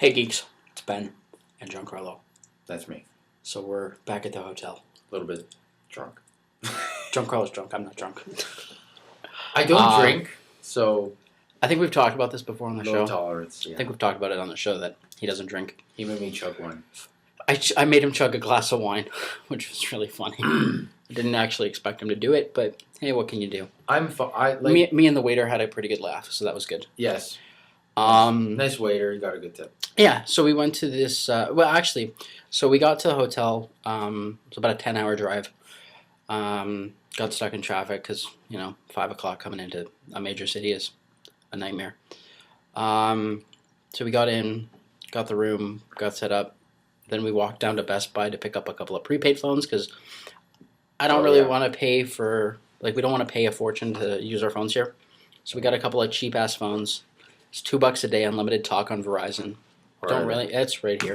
Hey geeks, it's Ben and Giancarlo. That's me. So we're back at the hotel. A little bit drunk. Giancarlo's drunk, I'm not drunk. I don't drink, so I think we've talked about this before on the show. low tolerance. Yeah. I think we've talked about it on the show that he doesn't drink. He made me chug one. I made him chug a glass of wine, which was really funny. I didn't actually expect him to do it, but hey, what can you do? Me and the waiter had a pretty good laugh, so that was good. Yes. Nice waiter. You got a good tip. Yeah, so we went to this. So we got to the hotel. It's about a 10-hour drive. Got stuck in traffic because 5 o'clock coming into a major city is a nightmare. So we got in, got the room, got set up. Then we walked down to Best Buy to pick up a couple of prepaid phones because I don't really want to pay for we don't want to pay a fortune to use our phones here. So we got a couple of cheap ass phones. It's $2 a day, unlimited talk on Verizon. It's right here.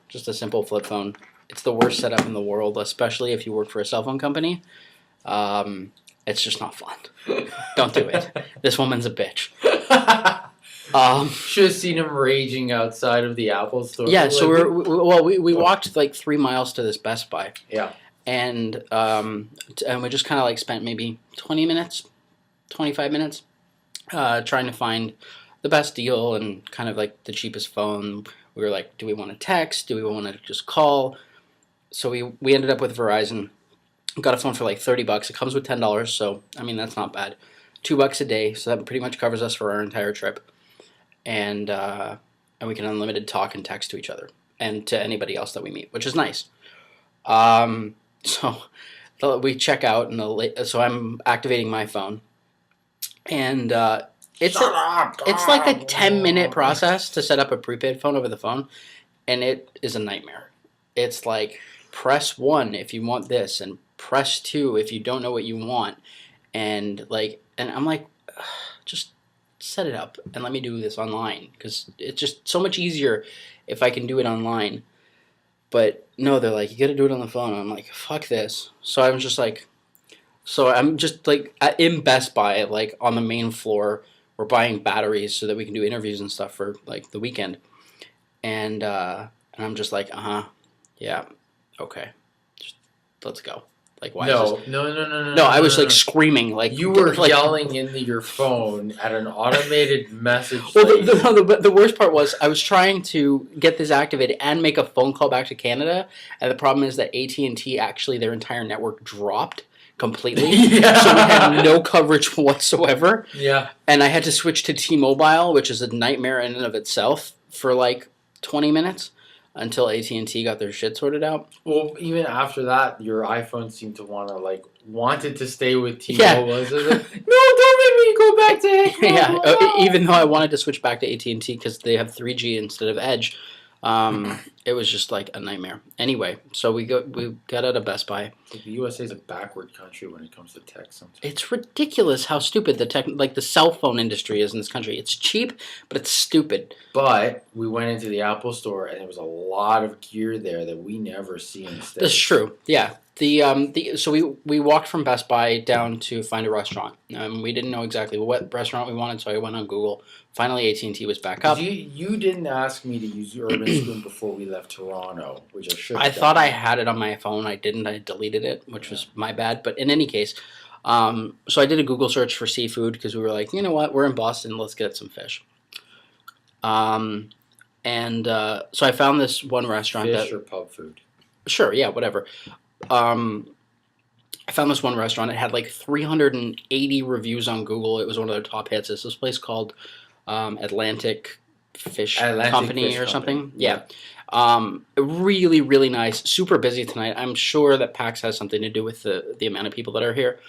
Just a simple flip phone. It's the worst setup in the world, especially if you work for a cell phone company. It's just not fun. Don't do it. This woman's a bitch. Should have seen him raging outside of the Apple store. Yeah, so we walked 3 miles to this Best Buy. Yeah. And we just kind of spent maybe 20 minutes, 25 minutes trying to find the best deal and kind of the cheapest phone. We were like, do we want to text? Do we want to just call? So we ended up with Verizon. Got a phone for $30. It comes with $10, so I mean that's not bad. $2 a day, so that pretty much covers us for our entire trip. And we can unlimited talk and text to each other and to anybody else that we meet, which is nice. So we check out, and so I'm activating my phone, and it's like a 10-minute process to set up a prepaid phone over the phone, and it is a nightmare. It's like press 1 if you want this, and press 2 if you don't know what you want, and I'm like, just set it up and let me do this online because it's just so much easier if I can do it online. But no, they're like, you got to do it on the phone. I'm like, fuck this. So I'm just in Best Buy, on the main floor. We're buying batteries so that we can do interviews and stuff for the weekend. And I'm just like, yeah, okay, just let's go. Why is this? No, I was screaming you were yelling into your phone at an automated message. Well, the worst part was I was trying to get this activated and make a phone call back to Canada, and the problem is that AT&T actually their entire network dropped completely, yeah. So we had no coverage whatsoever. Yeah, and I had to switch to T-Mobile, which is a nightmare in and of itself, for 20 minutes. Until AT&T got their shit sorted out. Well, even after that, your iPhone seemed to wanted to stay with T-Mobile. Yeah. So no, don't make me go back to Edge. Yeah, even though I wanted to switch back to AT&T because they have 3G instead of Edge, it was just a nightmare. Anyway, so we got out of Best Buy. The USA is a backward country when it comes to tech. Sometimes it's ridiculous how stupid the cell phone industry is in this country. It's cheap, but it's stupid. But we went into the Apple store and there was a lot of gear there that we never see in the States. That's true. Yeah. So we walked from Best Buy down to find a restaurant. We didn't know exactly what restaurant we wanted, so I went on Google. Finally, AT&T was back up. You didn't ask me to use Urban Spoon before we left Toronto, which I should have done. Thought I had it on my phone. I didn't. I deleted it, which was my bad. But in any case, so I did a Google search for seafood because we were like, you know what, we're in Boston, let's get some fish. So I found this one restaurant. Fish or pub food? Sure, yeah, whatever. I found this one restaurant. It had 380 reviews on Google. It was one of their top hits. It's this place called Atlantic Fish Company or something. Yeah. Really, really nice. Super busy tonight. I'm sure that PAX has something to do with the amount of people that are here.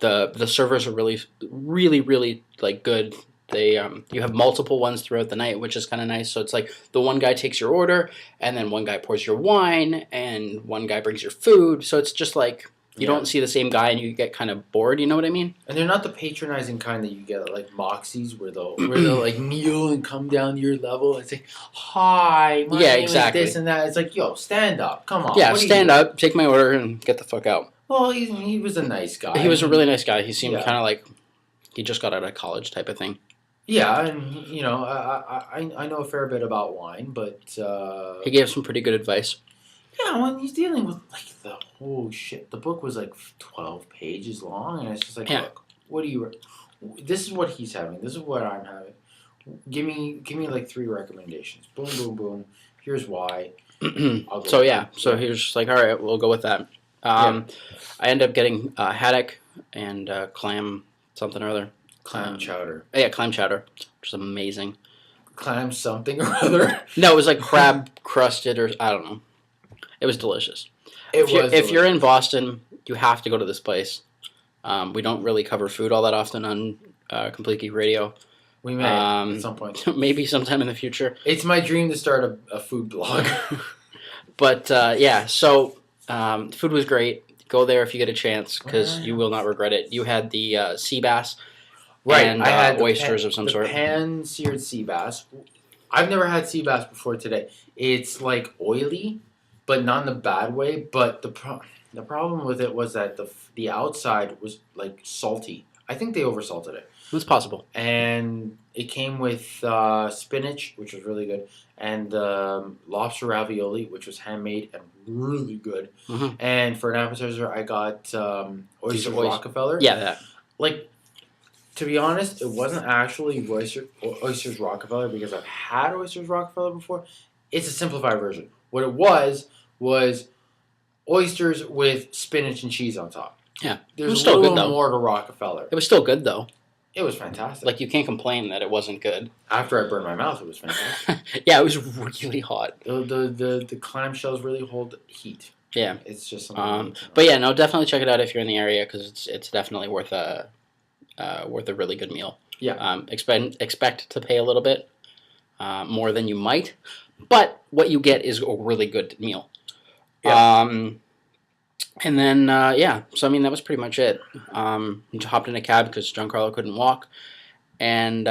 The servers are really, really, really good. They you have multiple ones throughout the night, which is kind of nice. So it's the one guy takes your order, and then one guy pours your wine, and one guy brings your food. So it's just you don't see the same guy, and you get kind of bored. You know what I mean? And they're not the patronizing kind that you get at Moxie's, where they'll kneel and come down to your level and say, "Hi, my name is this and that." It's yo, stand up, come on. Yeah, stand up, take my order, and get the fuck out. Well, he was a nice guy. He was a really nice guy. He seemed kind of he just got out of college type of thing. Yeah, and you know, I know a fair bit about wine, but He gave some pretty good advice. yeah, when he's dealing with like the whole shit, the book was like 12 pages long, and it's just like, Yeah. look, what do you? This is what he's having. This is what I'm having. Give me like 3 recommendations. Boom, boom, boom. Here's why. So yeah, so he was just like, all right, we'll go with that. I ended up getting haddock and clam something or other. Clam chowder. Yeah, clam chowder, which is amazing. Clam something or other. No, it was like crab crusted or I don't know. It was delicious. If you're in Boston, you have to go to this place. We don't really cover food all that often on Complete Geek Radio. We may at some point. Maybe sometime in the future. It's my dream to start a food blog. But yeah, so food was great. Go there if you get a chance because you will not regret it. You had the sea bass. Right, and I had oysters of some sort. Pan-seared sea bass. I've never had sea bass before today. It's like oily, but not in a bad way. But the problem with it was that the outside was like salty. I think they oversalted it. It's possible. And it came with spinach, which was really good, and lobster ravioli, which was handmade and really good. Mm-hmm. And for an appetizer, I got oysters Rockefeller. Yeah, that. Like, to be honest, it wasn't actually Oysters Rockefeller because I've had Oysters Rockefeller before. It's a simplified version. What it was oysters with spinach and cheese on top. Yeah. There's still a little more to Rockefeller. It was still good, though. It was fantastic. Like, you can't complain that it wasn't good. After I burned my mouth, it was fantastic. Yeah, it was really hot. The clam shells really hold heat. Yeah. It's just something. But yeah, no, definitely check it out if you're in the area because it's definitely worth a really good meal. Yeah. Expect to pay a little bit more than you might, but what you get is a really good meal. Yeah. And then so I mean that was pretty much it. Hopped in a cab because Giancarlo couldn't walk, and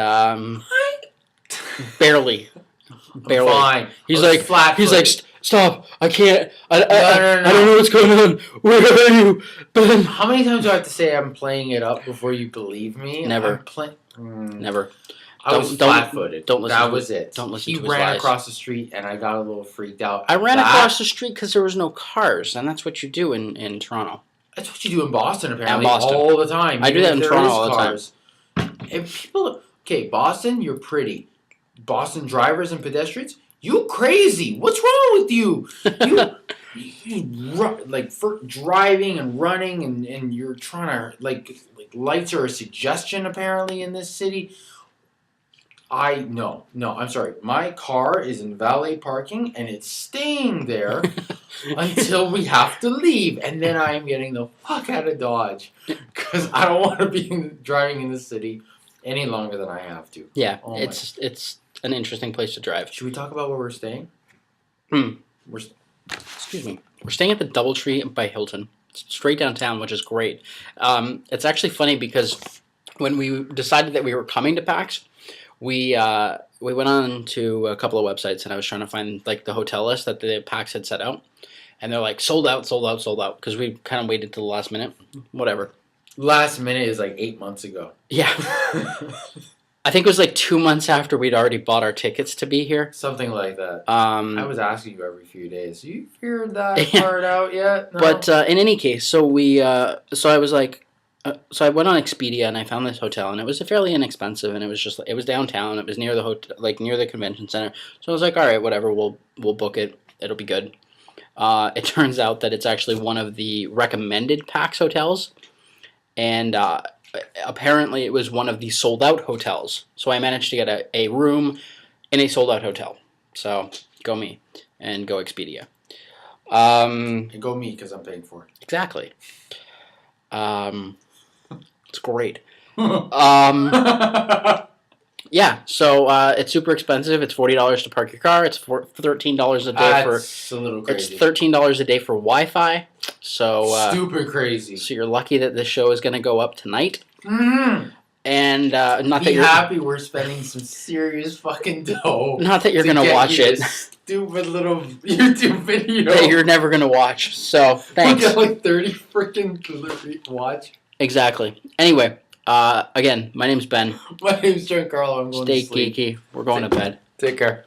barely. I'm fine. He's like stop! I can't. I don't know what's going on. Where are you, Ben? How many times do I have to say I'm playing it up before you believe me? Never. Never. I was flat-footed. Don't listen. That was it. Don't listen to his lies. He ran across the street, and I got a little freaked out. I ran across the street because there was no cars, and that's what you do in Toronto. That's what you do in Boston, apparently, all the time. I do that in Toronto all the time. And people, Boston, you're pretty. Boston drivers and pedestrians, you crazy. What's wrong with you? For driving and running, and you're trying to, like lights are a suggestion, apparently, in this city. No, I'm sorry. My car is in valet parking, and it's staying there until we have to leave, and then I am getting the fuck out of Dodge because I don't want to be driving in the city any longer than I have to. Yeah, it's an interesting place to drive. Should we talk about where we're staying? Excuse me. We're staying at the DoubleTree by Hilton, straight downtown, which is great. It's actually funny because when we decided that we were coming to PAX, we went on to a couple of websites, and I was trying to find like the hotel list that the PAX had set out, and they're like sold out, because we kind of waited till the last minute. Whatever. Last minute is like 8 months ago. Yeah. I think it was like 2 months after we'd already bought our tickets to be here. Something like that. I was asking you every few days. You figured that part out yet? No? But in any case, so I was like, so I went on Expedia and I found this hotel, and it was fairly inexpensive, and it was downtown. It was near the hotel, like near the convention center. So I was like, all right, whatever, we'll book it. It'll be good. It turns out that it's actually one of the recommended PAX hotels, and apparently it was one of the sold-out hotels. So I managed to get a room in a sold-out hotel. So go me and go Expedia. And go me because I'm paying for it. Exactly. It's great. Yeah, so it's super expensive. It's $40 to park your car. It's $13 a day That's a little crazy. It's $13 a day for Wi-Fi. So stupid crazy. So you're lucky that this show is going to go up tonight. Mm-hmm. And not that you're happy we're spending some serious fucking dough. Not that you're going to watch it. Stupid little YouTube video that you're never going to watch. So thanks. We got like 30 freaking watch. Exactly. Anyway, Again, my name's Ben. My name's Giancarlo. I'm going Stay to sleep. geeky. We're going to bed. Take care.